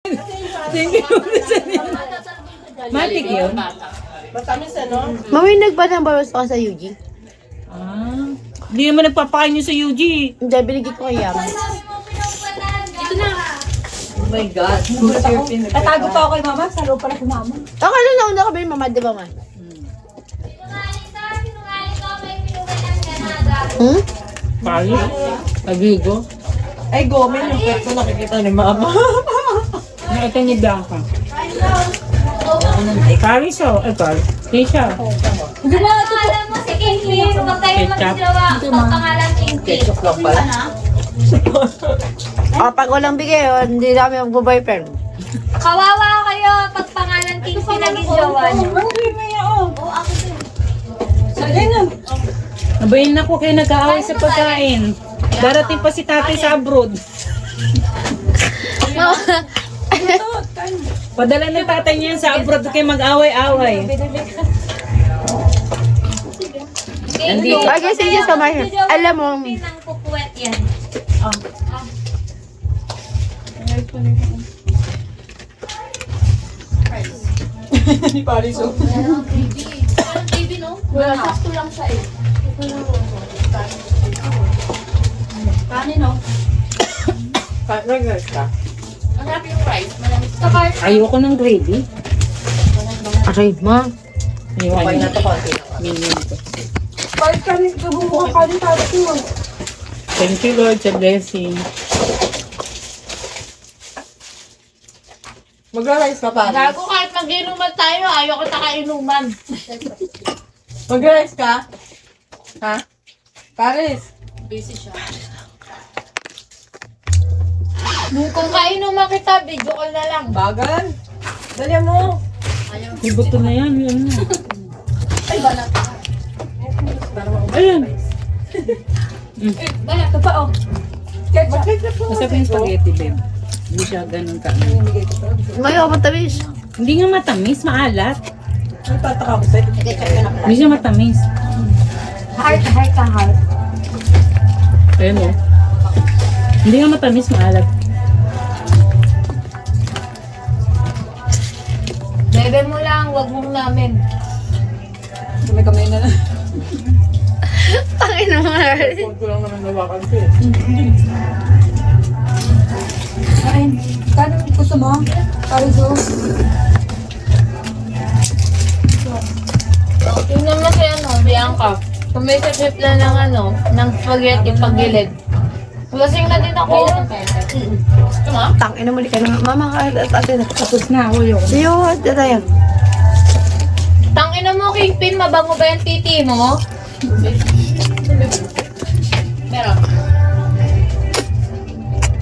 Thank you. Matik yun. Matamis ano? Mami, nagbanang-bawas ka sa UG? Ah, hindi naman nagpapakain nyo sa UG. Hindi, binigay ko kay Yam. Ito na. Oh my God. Tatago pa ako kay mama. Sa loob pala si mama. Okay lang nauna ka ba yung mama, di ba ma? Hmm? Pali. Tagigo. Ay, gomen yung pet ko nakikita ni mama. Nakita ni Bianca. Paris o? Ito. Tisha. Di ba? Pangalan mo si Kingpin. Huwag tayo magjowa. Pangalan Kingpin. Ketchup lang pala. Pag walang bigay, hindi namin mag-boyfriend. Kawawa kayo pag pangalan Kingpin naging jowa niyo. Nabayin na ko kayo nag-aaway sa pagkain. Darating pa si tatay sa abroad. Padala ng tatay niya sa abroad kayo mag-away-away. Nandito. Okay, sige, samahin. Alam mo, Kingpin ang kukuwet yan. Ni Paris oh. Baby, no? Wala. Sakto lang siya eh. Kanin, no? Nag-nurse ka? Ang harap yung rice. Malamig sa car. Ayoko ng gravy. aray ma. Okay na to, konti lang. Minion ko. Kahit kanin, gabungo ka kanin para ito. Thank you Lord sa blessing. Magra-rice ka, Paris. Gago kahit mag-inuman tayo, ayaw ko kainuman. Magra-rice ka? Ha? Paris. Busy siya. Kung kainuman kita, video call na lang. Bagal. Dali mo. Ibuto na yan. Yan na. Ay, banat. Ayan. Banat, ito pa oh. Ketchup. Masarap yung spaghetti, babe. Hindi siya ganun ka. May ako matamis. Hindi nga matamis, maalat. Ang tataka ko sa'yo. Hindi siya matamis. Heart ka, heart. Ayun o. Hindi nga matamis, maalat. Bebe mo lang, wag mong namin. Kamay-kamay na lang. Tangin na mga. Phone ko lang naman nawakan ko eh. Ay, kano gusto mo? Pariso? Tingnan mo si Bianca. Tumisip-sip na ng ng spaghetti pagilid. Lasing na din ako. Gusto mo? Tangin na muli ka na. Mama, ate na. Tapos na ako yun. Iyo, ate tayo. Tangina mo, Kingpin, mabango ba yung titi mo? Meron.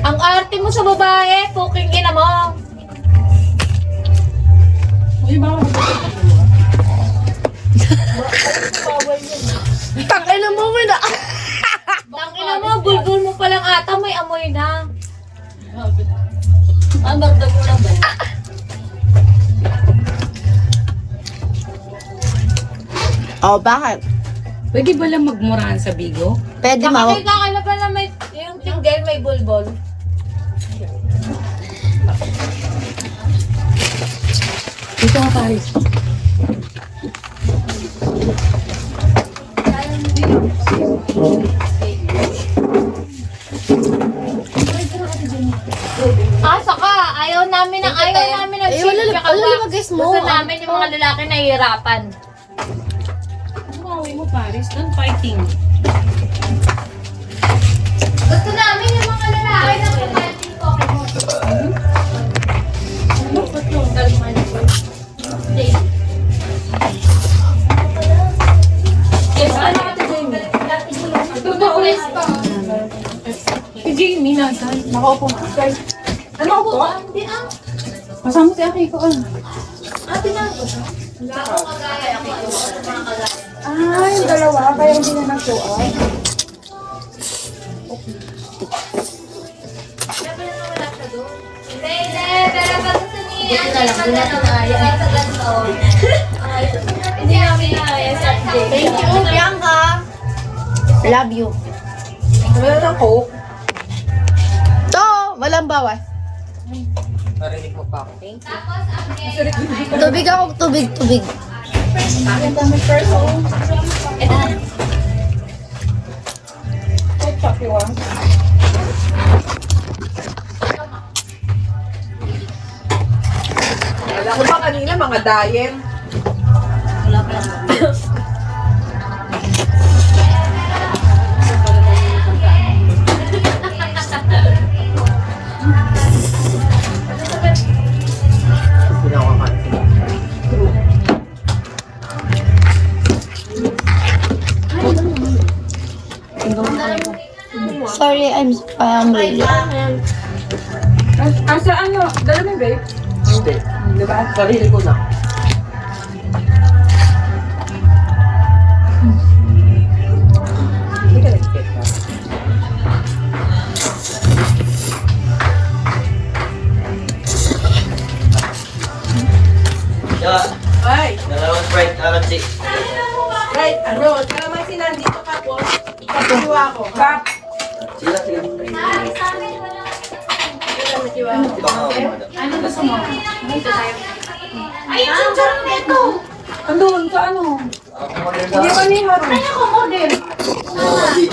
Ang arte mo sa babae, puking ina mo. Tangin na mo mo na. Tangina mo, bulbul mo palang ata, may amoy na. Ang dagdag mo lang ba? Oh, bakit? Pwede ba lang magmurahan sa bigo? Pwede ma. Nakakita ka na ba na may, yung tinggel may bulbol? Dito nga Paris. Saka, ayaw namin ng wala chill. wala lumagis mo. Gusto namin yung mga lalaki na hirapan. Umawin mo Paris, don't fighting. Gusto namin yung mga lalaki na kumain ko. Yes, ano ka Si Jamie, nasan? Nakaupo nga. Ano ko ba? Hindi ah. Kasama si Aki ko. Ate na ko. Wala akong kagaya. Ako mga kagaya. Ah, yung dalawa. Kaya hindi na nag-show up. Hindi, pero pag gusto niya, sa ganito. Hindi namin naya sa update. Thank you, Bianca. Love you. Wala ng coke. To, walang bawas. Narinig mo pa ako. Tubig ako, tubig. Ketchup you want? Wala ko ba kanina mga diet? Sorry, I'm really. Asa ano? Dala mo, babe? Hindi. Diba? Sarili ko na. Hindi ka nag-ketchup. Yeah, Ay! dalawang Sprite, Aransi. Right, ano? Kalamansi nandito ka po. Patuwa ko. Kap! Sila, sila. Ibang ako, madam. Ay, chicharon nito! Andun, sa ano? Ako model ka. Hindi ba ni Haru? Ay, ako model! Oo, di.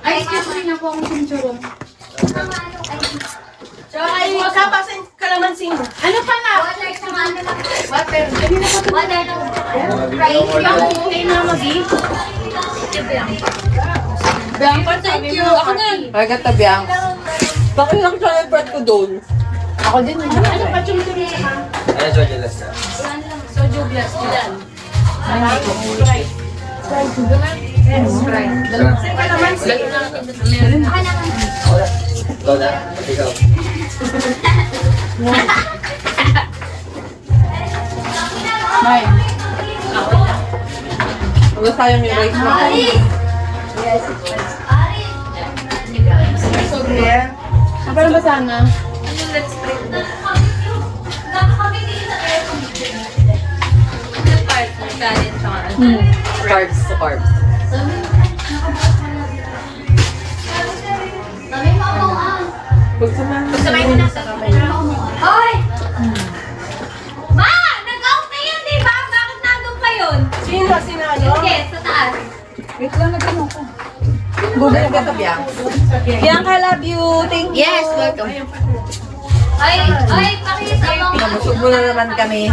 Ay, chicharon na po akong chicharon. So, ay, kapasin kalamansi mo. Ano pa na? Water sa ano lang. Water. Hindi na po ito. Water lang. Hindi ako okay na magi. Bianca, thank you. Ako na. Ay, gata, Bianca. Bakit lang siya yung bread ko doon? Ako din. Ano pa chicharon sa ka? Ayan, Georgia Las na. Soju glass. Ilan? Ikaw na, ikaw. May. Wala sayang yung rice mo. Para ba sana? Carbs to carbs. Sabay mo na sa kamay. Hoy! Ma! Nag-out na yun, di ba? Bakit nandun pa yun? Sino? Sinalo? Hindi, sa taas. Wait lang, nagano ko. Google gata, Bianca. Bianca, love you. Thank you. Yes, welcome. Ay, pakita mo. Busog mo na naman kami.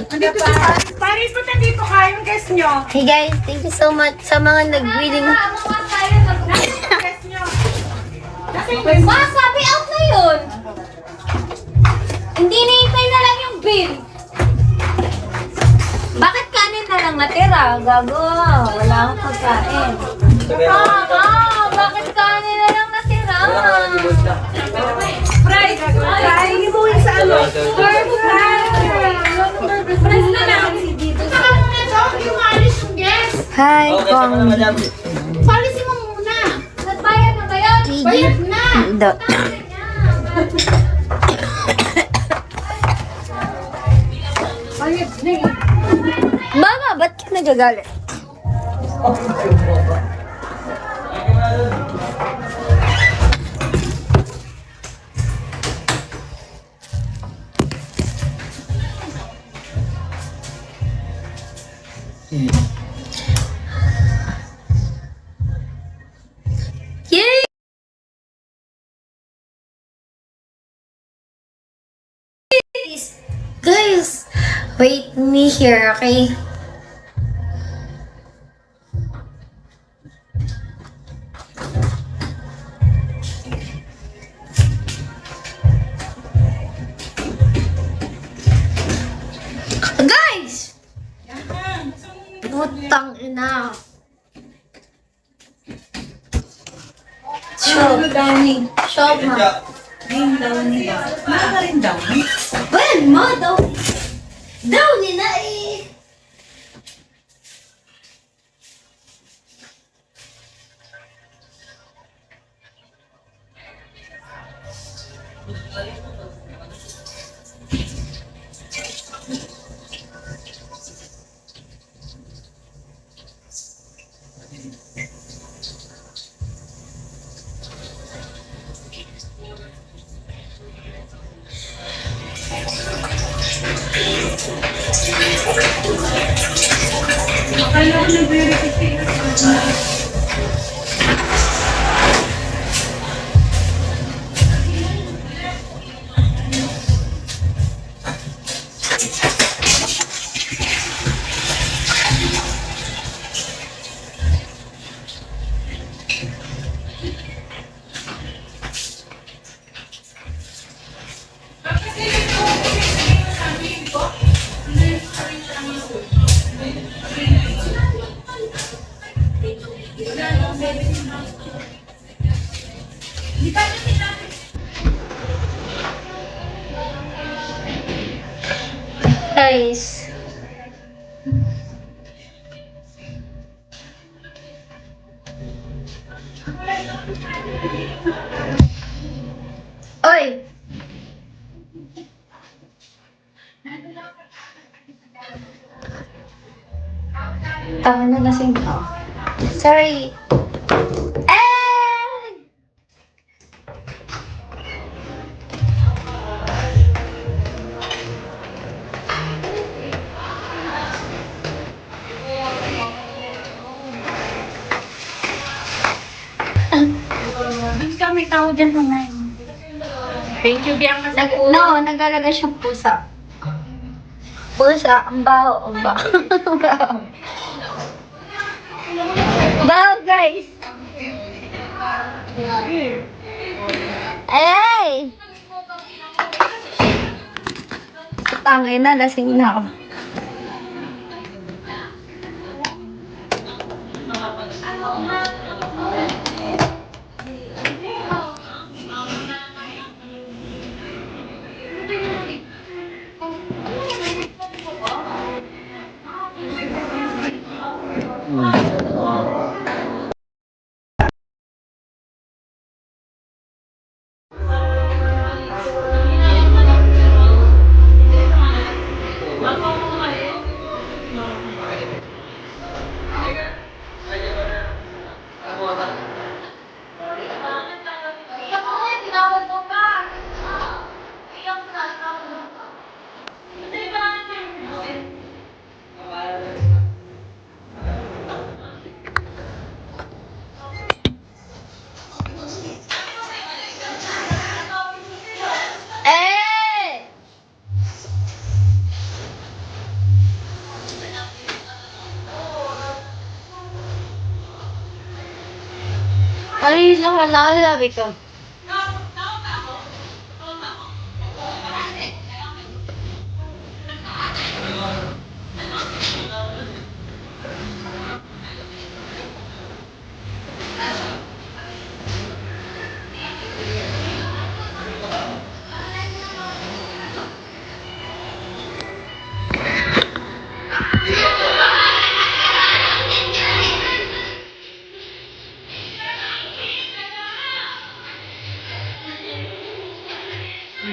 Andito si Paris po nandito kayo, guest nyo. Hey guys, thank you so much sa mga nag-greeting. Guest nyo. Ma, sabi out na yun. Hindi nihintay na lang yung bill. Bakit kanin na lang natira? Gago, wala akong pagkain. Sabi ako. Bakit kanin na lang natira? Wala ka na, libot na. Fries. Fries. Ibuhin sa ano? Press na lang. Hi, Okay, sama na, Kong. madam. Policy mo muna. Nagbayad na ba yun? Gigi. Dot. Bayad na eh. Mama, ba't ka nagagalit? Yay! Guys, wait me here, okay? Guys! Putang ina. Show. Downy. Show mo. Ayun, downy ba? Ano ka rin downy? Well, mo daw. Daw ni na eh. Guys. Oy! Tama na lasing ako. Sorry. Eh! Kami tao dyan na Thank you, Bianca. No, nag-alaga siyang pusa. Pusa, ang baho, ang baho. Baho, guys! Ay! Tangay na, lasing na ako. Eh! Ay, nakalabi ko.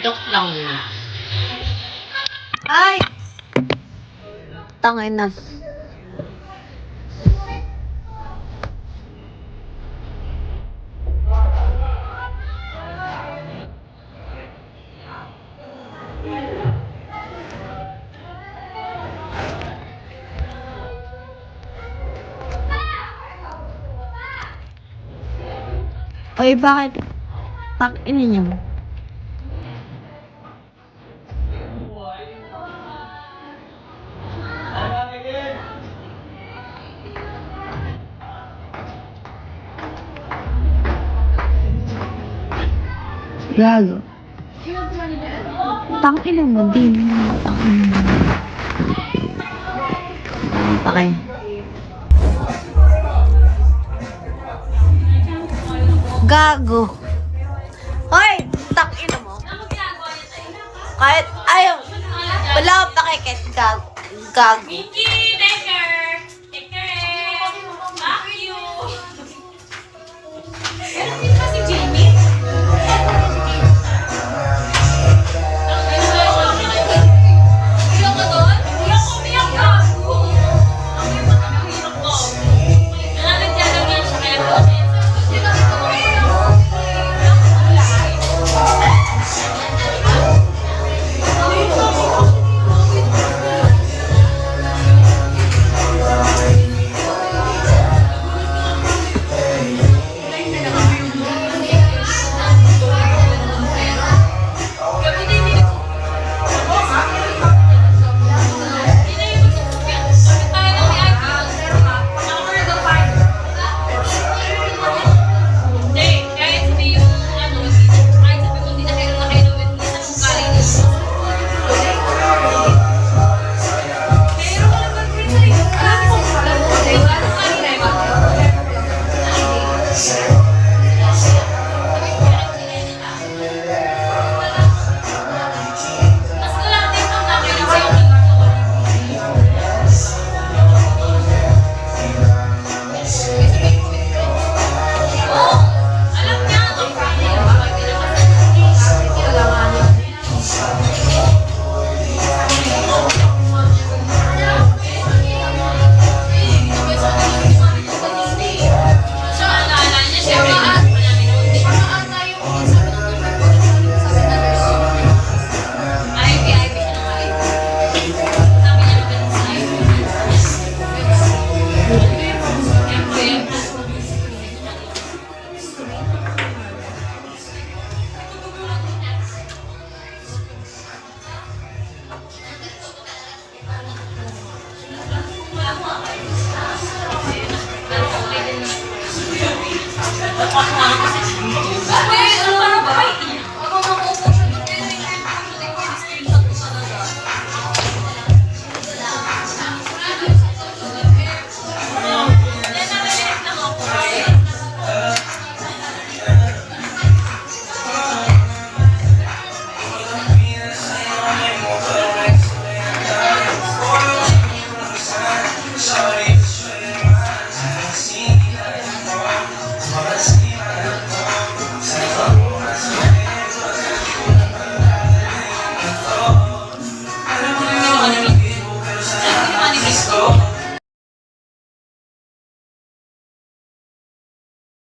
Dok lang. Ay! Tangay na. Oy, bakit? Takin niyo. Gago. Tangina mo din. Tangina mo. Okay. Gago. Hoy! Tangina mo. Kahit ayaw. Wala akong pakikit. Gago. Gago.